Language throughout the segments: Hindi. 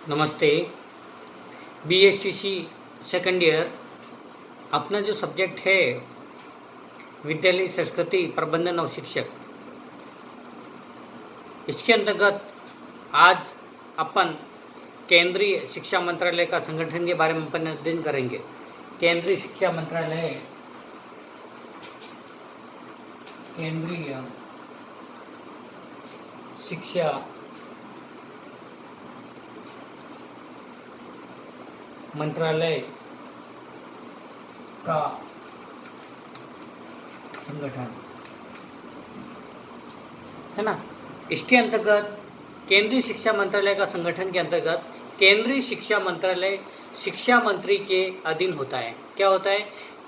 नमस्ते। BSCC सेकंड ईयर अपना जो सब्जेक्ट है विद्यालय संस्कृति प्रबंधन और शिक्षक, इसके अंतर्गत आज अपन केंद्रीय शिक्षा मंत्रालय का संगठन के बारे में अपन अध्ययन करेंगे। केंद्रीय शिक्षा मंत्रालय केंद्रीय शिक्षा मंत्रालय का संगठन है ना। इसके अंतर्गत केंद्रीय शिक्षा मंत्रालय का संगठन के अंतर्गत केंद्रीय शिक्षा मंत्रालय शिक्षा मंत्री के अधीन होता है। क्या होता है?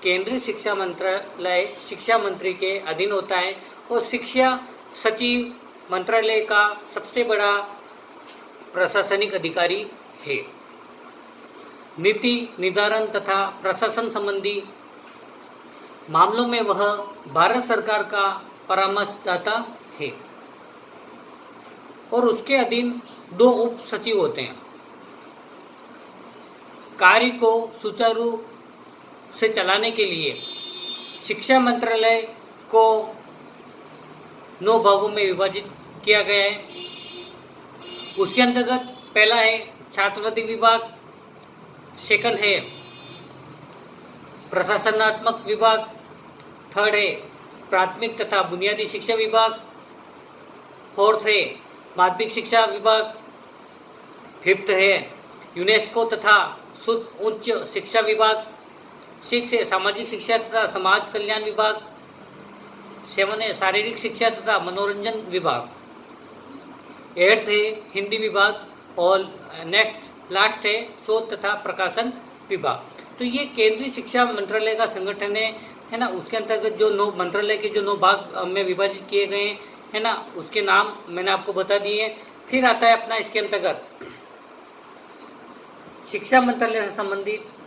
केंद्रीय शिक्षा मंत्रालय शिक्षा मंत्री के अधीन होता है और शिक्षा सचिव मंत्रालय का सबसे बड़ा प्रशासनिक अधिकारी है। नीति निर्धारण तथा प्रशासन संबंधी मामलों में वह भारत सरकार का परामर्शदाता है और उसके अधीन 2 उप सचिव होते हैं। कार्य को सुचारू से चलाने के लिए शिक्षा मंत्रालय को 9 भागों में विभाजित किया गया है। उसके अंतर्गत पहला है छात्रवृत्ति विभाग, सेकंड है प्रशासनात्मक विभाग, थर्ड है प्राथमिक तथा बुनियादी शिक्षा विभाग, फोर्थ है माध्यमिक शिक्षा विभाग, फिफ्थ है यूनेस्को तथा शुद्ध उच्च शिक्षा विभाग, सिक्स है सामाजिक शिक्षा तथा समाज कल्याण विभाग, 7 है शारीरिक शिक्षा तथा मनोरंजन विभाग, 8 है हिंदी विभाग और लास्ट है शोध तथा प्रकाशन विभाग। तो ये केंद्रीय शिक्षा मंत्रालय का संगठन है ना। उसके अंतर्गत जो 9 मंत्रालय के जो 9 भाग में विभाजित किए गए हैं ना, उसके नाम मैंने आपको बता दिए। फिर आता है अपना इसके अंतर्गत शिक्षा मंत्रालय से संबंधित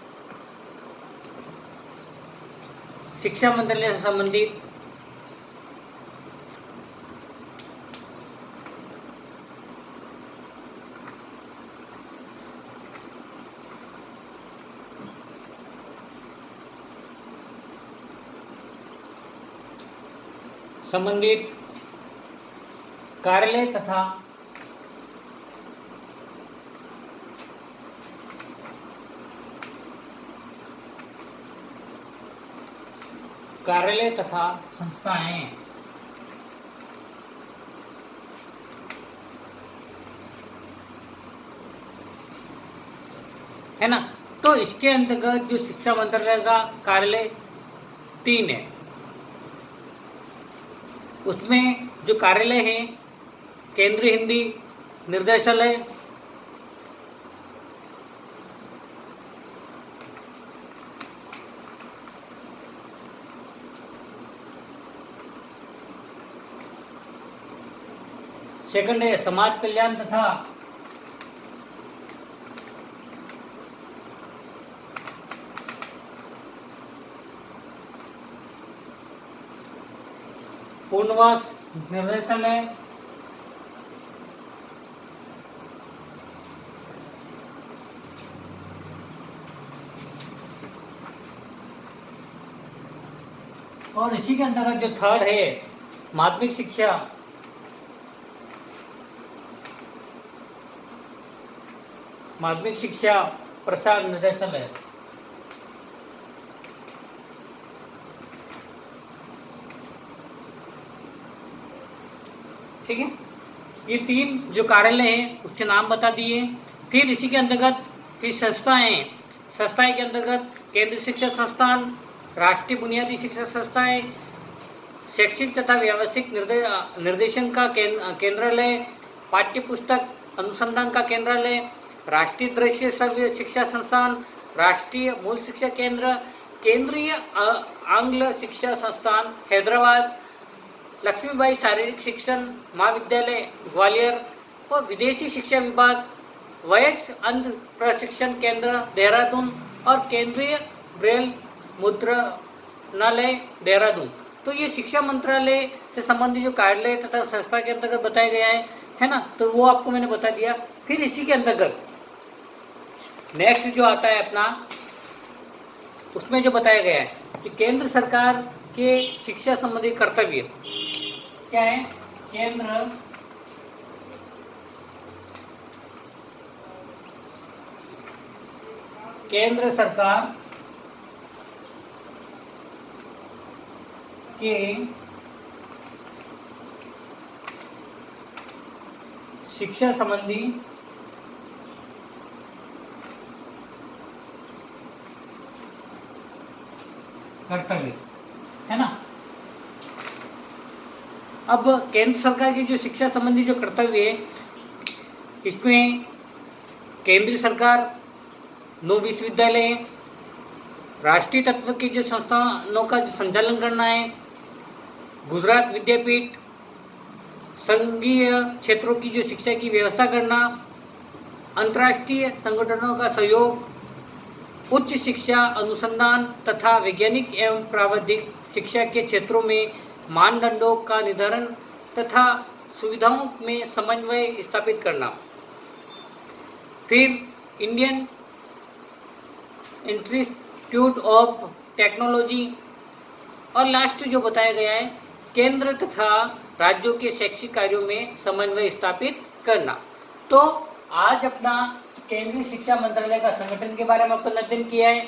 कार्यालय तथा संस्थाएं है ना। तो इसके अंतर्गत जो शिक्षा मंत्रालय का कार्यालय 3 है, उसमें जो कार्यालय है केंद्रीय हिंदी निर्देशालय, सेकंड है समाज कल्याण तथा पुनर्वास निर्देशालय, और इसी के अंतर्गत जो थर्ड है माध्यमिक शिक्षा प्रसार निर्देशालय। ठीक है, ये 3 जो कार्यालय हैं उसके नाम बता दिए। फिर इसी के अंतर्गत फिर संस्थाएं के अंतर्गत केंद्रीय शिक्षा संस्थान, राष्ट्रीय बुनियादी शिक्षा संस्थाएं, शैक्षिक तथा व्यावसायिक निर्देशन का केंद्रालय, पाठ्य पुस्तक अनुसंधान का केंद्रालय, राष्ट्रीय दृश्य श्रव्य शिक्षा संस्थान, राष्ट्रीय मूल शिक्षा केंद्र, केंद्रीय आंग्ल शिक्षा संस्थान हैदराबाद, लक्ष्मीबाई शारीरिक शिक्षण महाविद्यालय ग्वालियर और विदेशी शिक्षा विभाग, वयस्क अंध प्रशिक्षण केंद्र देहरादून और केंद्रीय ब्रेल मुद्रणालय देहरादून। तो ये शिक्षा मंत्रालय से संबंधित जो कार्यालय तथा संस्था के अंतर्गत बताया गया है ना, तो वो आपको मैंने बता दिया। फिर इसी के अंतर्गत नेक्स्ट जो आता है अपना, उसमें जो बताया गया है कि केंद्र सरकार के शिक्षा संबंधी कर्तव्य क्या है। केंद्र सरकार के शिक्षा संबंधी कर्तव्य है ना। अब केंद्र सरकार की जो शिक्षा संबंधी जो कर्तव्य है, इसमें केंद्रीय सरकार 9 विश्वविद्यालय हैं, राष्ट्रीय तत्व की जो संस्थानों का जो संचालन करना है, गुजरात विद्यापीठ, संघीय क्षेत्रों की जो शिक्षा की व्यवस्था करना, अंतर्राष्ट्रीय संगठनों का सहयोग, उच्च शिक्षा अनुसंधान तथा वैज्ञानिक एवं प्राविधिक शिक्षा के क्षेत्रों में मानदंडों का निर्धारण तथा सुविधाओं में समन्वय स्थापित करना। फिर इंडियन इंस्टीट्यूट ऑफ टेक्नोलॉजी, और लास्ट जो बताया गया है केंद्र तथा राज्यों के शैक्षिक कार्यों में समन्वय स्थापित करना। तो आज अपना केंद्रीय शिक्षा मंत्रालय का संगठन के बारे में अपन अध्ययन किया है,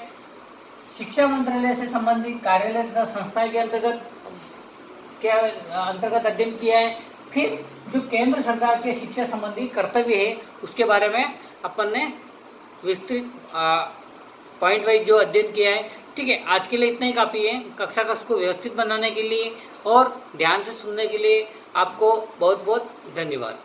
शिक्षा मंत्रालय से संबंधित कार्यालय तथा संस्था के अंतर्गत अध्ययन किया है। फिर जो केंद्र सरकार के शिक्षा संबंधी कर्तव्य है उसके बारे में अपन ने विस्तृत पॉइंट वाइज जो अध्ययन किया है। ठीक है, आज के लिए इतना ही काफ़ी है। कक्षा को व्यवस्थित बनाने के लिए और ध्यान से सुनने के लिए आपको बहुत बहुत धन्यवाद।